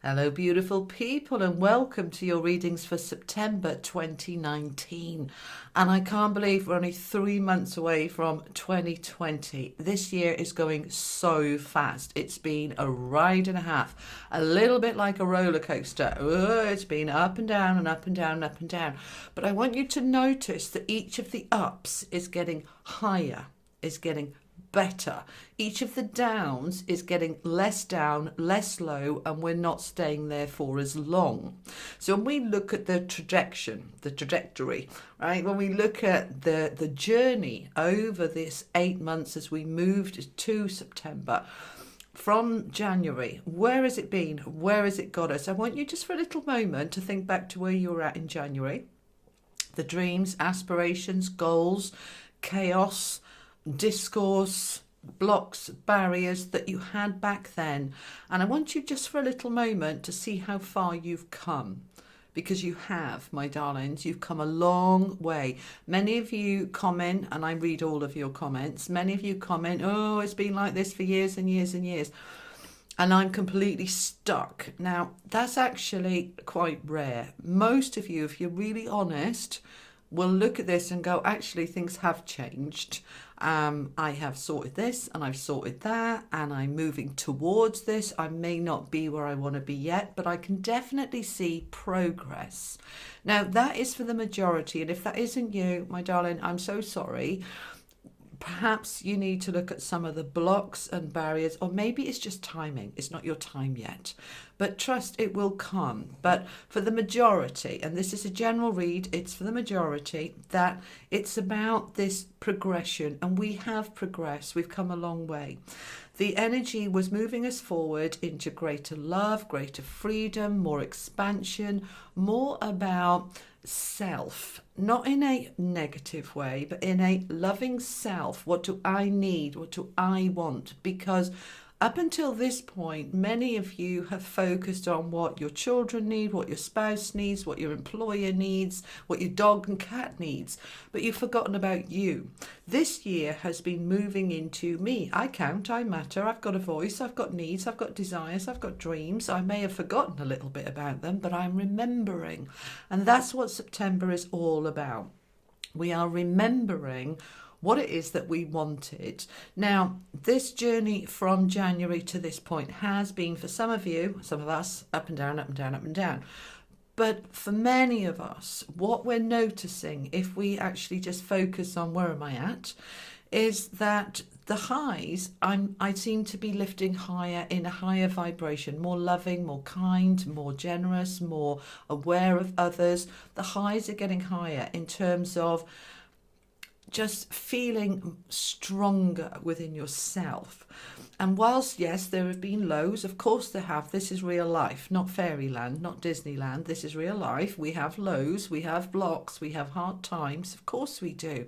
Hello, beautiful people, and welcome to your readings for September 2019. And I can't believe we're only 3 months away from 2020. This year is going so fast. It's been a ride and a half, a little bit like a roller coaster. It's been up and down and up and down and up and down. But I want you to notice that each of the ups is getting higher, is getting better. Each of the downs is getting less down, less low, and we're not staying there for as long. So when we look at the trajectory, right? When we look at the journey over this 8 months as we moved to September, from January, where has it been? Where has it got us? I want you just for a little moment to think back to where you were at in January. The dreams, aspirations, goals, chaos, discourse, blocks, barriers that you had back then. And I want you just for a little moment to see how far you've come, because you have, my darlings. You've come a long way. Many of you comment, and I read all of your comments. Many of you comment, oh, it's been like this for years and years and years, and I'm completely stuck. Now, that's actually quite rare. Most of you, if you're really honest, will look at this and go, actually, things have changed. I have sorted this and I've sorted that and I'm moving towards this. I may not be where I want to be yet, but I can definitely see progress. Now, that is for the majority. And if that isn't you, my darling, I'm so sorry. Perhaps you need to look at some of the blocks and barriers, or maybe it's just timing. It's not your time yet, but trust it will come. But for the majority, and this is a general read, it's for the majority, that it's about this progression, and we have progressed. We've come a long way. The energy was moving us forward into greater love, greater freedom, more expansion, more about self, not in a negative way, but in a loving self. What do I need? What do I want? Because up until this point, many of you have focused on what your children need, what your spouse needs, what your employer needs, what your dog and cat needs, but you've forgotten about you. This year has been moving into me. I count, I matter, I've got a voice, I've got needs, I've got desires, I've got dreams. I may have forgotten a little bit about them, but I'm remembering. And that's what September is all about. We are remembering what it is that we wanted. Now, this journey from January to this point has been, for some of you, some of us, up and down, up and down, up and down. But for many of us, what we're noticing, if we actually just focus on where am I at, is that the highs, I seem to be lifting higher, in a higher vibration, more loving, more kind, more generous, more aware of others. The highs are getting higher in terms of just feeling stronger within yourself. And whilst, yes, there have been lows, of course there have. This is real life, not fairyland, not Disneyland. This is real life. We have lows, we have blocks, we have hard times. Of course we do.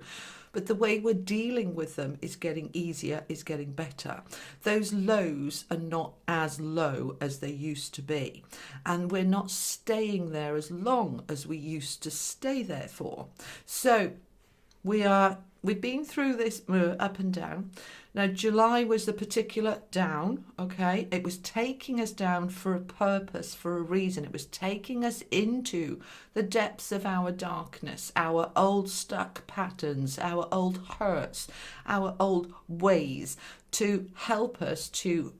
But the way we're dealing with them is getting easier, is getting better. Those lows are not as low as they used to be. And we're not staying there as long as we used to stay there for. So we've been through this up and down. Now, July was the particular down, okay? It was taking us down for a purpose, for a reason. It was taking us into the depths of our darkness, our old stuck patterns, our old hurts, our old ways, to help us to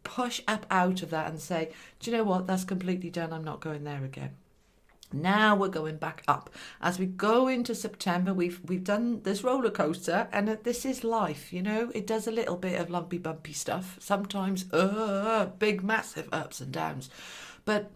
push up out of that and say, do you know what? That's completely done. I'm not going there again. Now we're going back up. As we go into September, we've done this roller coaster, and this is life, you know. It does a little bit of lumpy, bumpy stuff. Sometimes big, massive ups and downs. But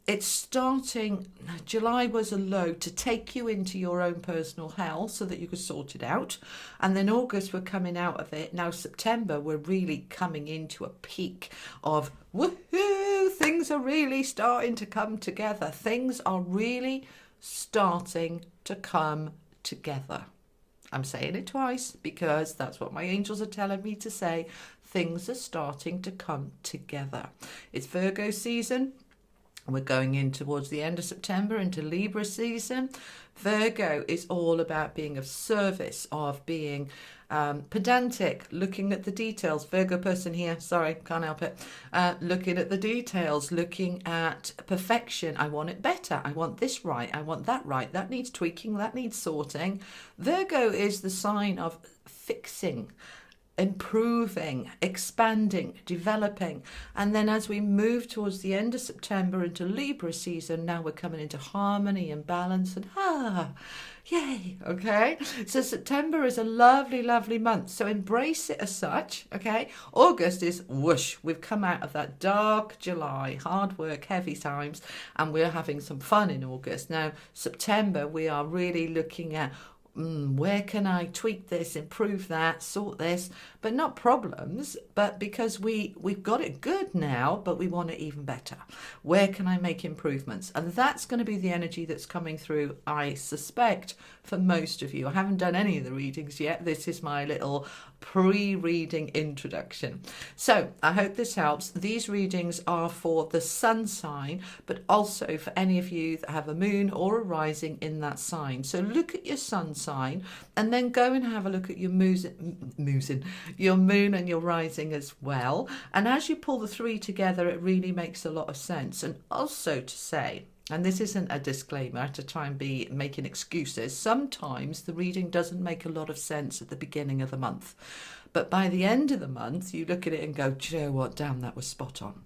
it's starting, July was a low to take you into your own personal hell so that you could sort it out. And then August, we're coming out of it. Now September, we're really coming into a peak of woohoo, things are really starting to come together. Things are really starting to come together. I'm saying it twice because that's what my angels are telling me to say. Things are starting to come together. It's Virgo season. We're going in towards the end of September into Libra season. Virgo is all about being of service, of being pedantic, looking at the details. Virgo person here, sorry, can't help it. Looking at the details, looking at perfection. I want it better. I want this right. I want that right. That needs tweaking. That needs sorting. Virgo is the sign of fixing, improving, expanding, developing. And then as we move towards the end of September into Libra season, now we're coming into harmony and balance and yay, okay? So September is a lovely, lovely month. So embrace it as such, okay? August is whoosh. We've come out of that dark July, hard work, heavy times, and we're having some fun in August. Now, September, we are really looking at where can I tweak this, improve that, sort this, but not problems, but because we've got it good now, but we want it even better. Where can I make improvements? And that's going to be the energy that's coming through, I suspect, for most of you. I haven't done any of the readings yet. This is my little pre-reading introduction. So I hope this helps. These readings are for the sun sign, but also for any of you that have a moon or a rising in that sign. So look at your sun sign and then go and have a look at your your moon and your rising as well. And as you pull the three together, it really makes a lot of sense. And also to say, and this isn't a disclaimer to try and be making excuses, sometimes the reading doesn't make a lot of sense at the beginning of the month. But by the end of the month, you look at it and go, do you know what, damn, that was spot on.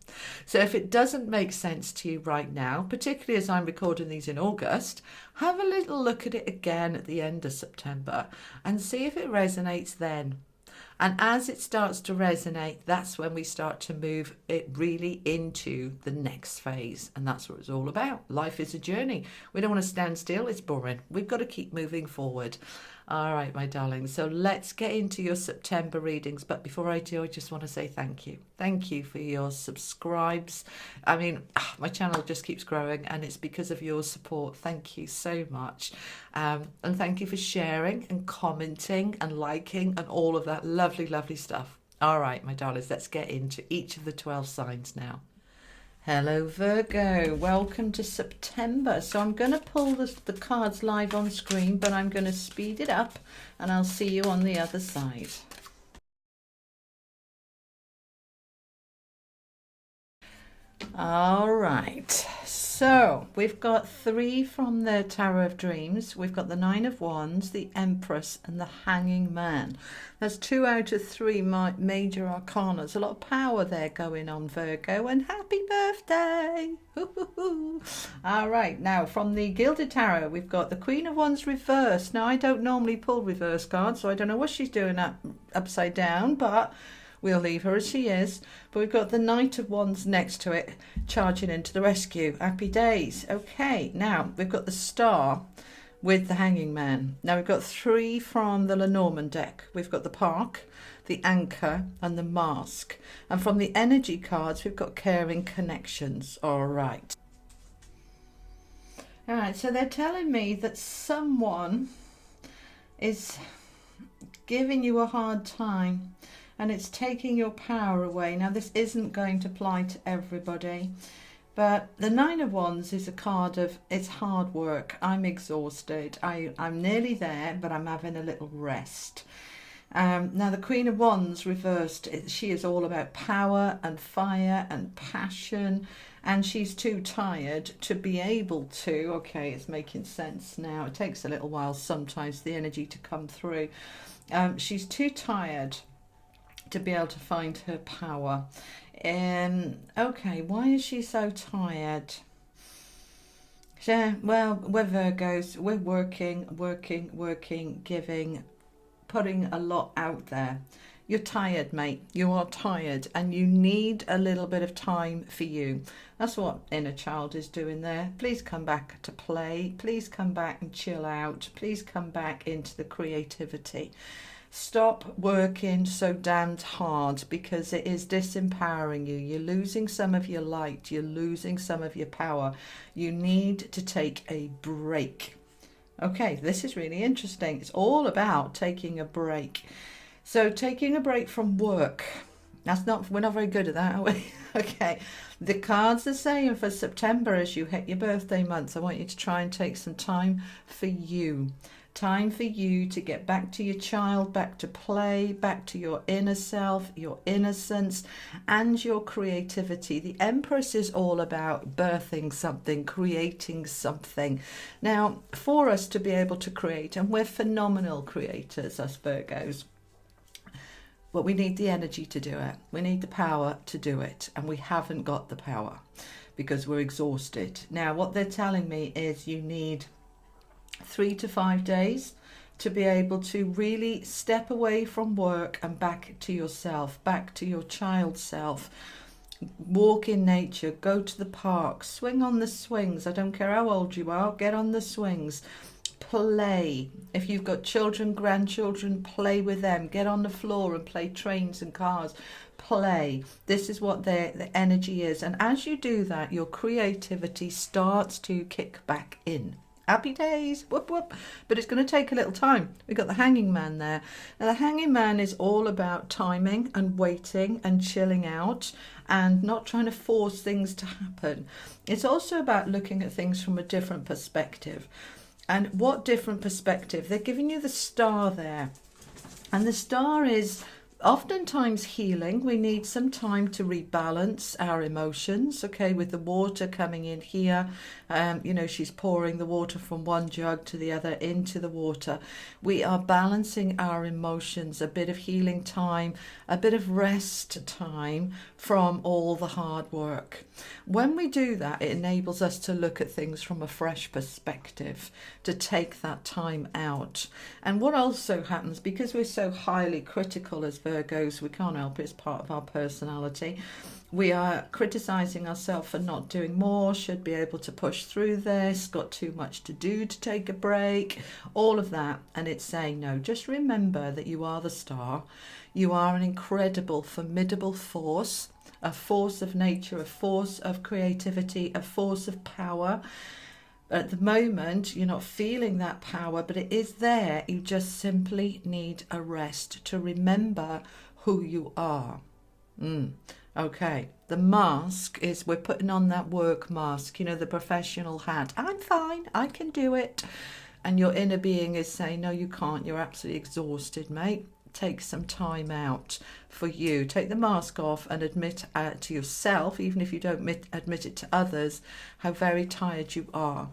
So if it doesn't make sense to you right now, particularly as I'm recording these in August, have a little look at it again at the end of September and see if it resonates then. And as it starts to resonate, that's when we start to move it really into the next phase. And that's what it's all about. Life is a journey. We don't want to stand still. It's boring. We've got to keep moving forward. All right, my darlings. So let's get into your September readings. But before I do, I just want to say thank you. Thank you for your subscribes. I mean, my channel just keeps growing and it's because of your support. Thank you so much. And thank you for sharing and commenting and liking and all of that lovely, lovely stuff. All right, my darlings, let's get into each of the 12 signs now. Hello Virgo, welcome to September. So I'm going to pull the cards live on screen, but I'm going to speed it up and I'll see you on the other side. All right, so we've got three from the Tarot of Dreams. We've got the Nine of Wands, the Empress and the Hanging Man. That's 2 out of 3 major arcana. There's a lot of power there going on, Virgo, and happy birthday. All right, now from the Gilded Tarot, we've got the Queen of Wands reversed. Now, I don't normally pull reverse cards, so I don't know what she's doing upside down, but we'll leave her as she is. But we've got the Knight of Wands next to it, charging into the rescue. Happy days. Okay, now we've got the Star with the Hanging Man. Now we've got 3 from the Lenormand deck. We've got the Park, the Anchor and the Mask. And from the energy cards, we've got Caring Connections. All right. All right, so they're telling me that someone is giving you a hard time and it's taking your power away. Now, this isn't going to apply to everybody, but the Nine of Wands is a card of, it's hard work. I'm exhausted. I'm nearly there, but I'm having a little rest. Now, the Queen of Wands reversed, she is all about power and fire and passion, and she's too tired to be able to, okay, it's making sense now. It takes a little while sometimes, the energy to come through. She's too tired to be able to find her power. Okay, why is she so tired? Well, we're Virgos, we're working, giving, putting a lot out there. You're tired, mate. You are tired and you need a little bit of time for you. That's what inner child is doing there. Please come back to play. Please come back and chill out. Please come back into the creativity. Stop working so damned hard because it is disempowering you. You're losing some of your light. You're losing some of your power. You need to take a break. Okay, this is really interesting. It's all about taking a break. So taking a break from work. We're not very good at that, are we? Okay. The cards are saying for September, as you hit your birthday month, I want you to try and take some time for you. Time for you to get back to your child, back to play, back to your inner self, your innocence, and your creativity. The Empress is all about birthing something, creating something. Now, for us to be able to create, and we're phenomenal creators, us Virgos, but we need the energy to do it. We need the power to do it, and we haven't got the power because we're exhausted. Now, what they're telling me is you need 3 to 5 days to be able to really step away from work and back to yourself, back to your child self. Walk in nature, go to the park, swing on the swings. I don't care how old you are, get on the swings. Play. If you've got children, grandchildren, play with them. Get on the floor and play trains and cars. Play. This is what the energy is. And as you do that, your creativity starts to kick back in. Happy days, whoop whoop. But it's going to take a little time. We've got the Hanging Man there. Now the Hanging Man is all about timing and waiting and chilling out and not trying to force things to happen. It's also about looking at things from a different perspective. And what different perspective? They're giving you the Star there. And the Star is oftentimes healing. We need some time to rebalance our emotions, okay, with the water coming in here. You know, she's pouring the water from one jug to the other into the water. We are balancing our emotions, a bit of healing time, a bit of rest time from all the hard work. When we do that, it enables us to look at things from a fresh perspective, to take that time out. And what also happens, because we're so highly critical as Virgos, we can't help it, it's part of our personality. We are criticizing ourselves for not doing more, should be able to push through this, got too much to do to take a break, all of that. And it's saying, no, just remember that you are the Star. You are an incredible, formidable force, a force of nature, a force of creativity, a force of power. At the moment, you're not feeling that power, but it is there. You just simply need a rest to remember who you are. Okay, the mask is, we're putting on that work mask, you know, the professional hat. I'm fine, I can do it. And your inner being is saying, no, you can't. You're absolutely exhausted, mate. Take some time out for you. Take the mask off and admit to yourself, even if you don't admit it to others, how very tired you are.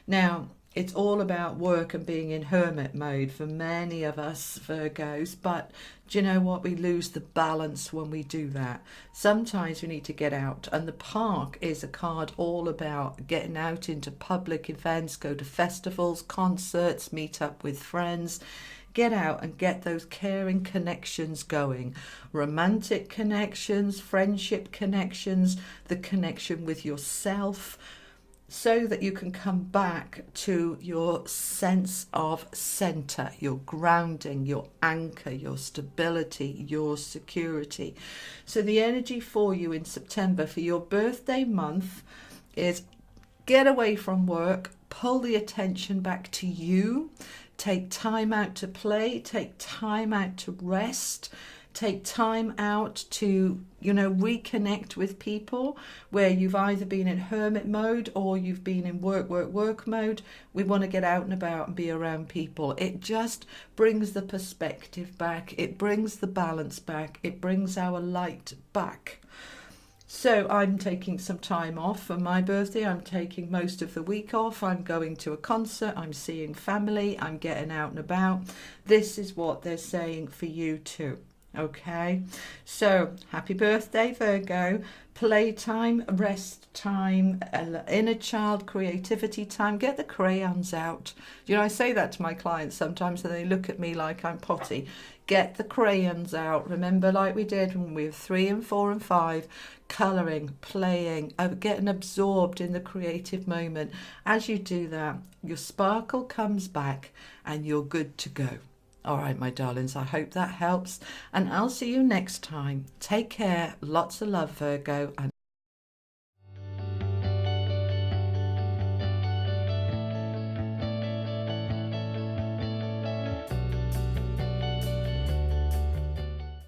Now, it's all about work and being in hermit mode for many of us Virgos, but do you know what? We lose the balance when we do that. Sometimes we need to get out, and the park is a card all about getting out into public events, go to festivals, concerts, meet up with friends. Get out and get those caring connections going. Romantic connections, friendship connections, the connection with yourself, so that you can come back to your sense of center, your grounding, your anchor, your stability, your security. So the energy for you in September for your birthday month is get away from work, pull the attention back to you, take time out to play, take time out to rest, take time out to, you know, reconnect with people where you've either been in hermit mode or you've been in work mode. We want to get out and about and be around people. It just brings the perspective back. It brings the balance back. It brings our light back. So I'm taking some time off for my birthday. I'm taking most of the week off. I'm going to a concert. I'm seeing family. I'm getting out and about. This is what they're saying for you too. Okay, so happy birthday Virgo. Playtime, rest time, inner child creativity time. Get the crayons out. You know, I say that to my clients sometimes and they look at me like I'm potty. Get the crayons out. Remember, like we did when we were 3 and 4 and 5, colouring, playing, getting absorbed in the creative moment. As you do that, your sparkle comes back and you're good to go. All right, my darlings, I hope that helps. And I'll see you next time. Take care. Lots of love, Virgo. And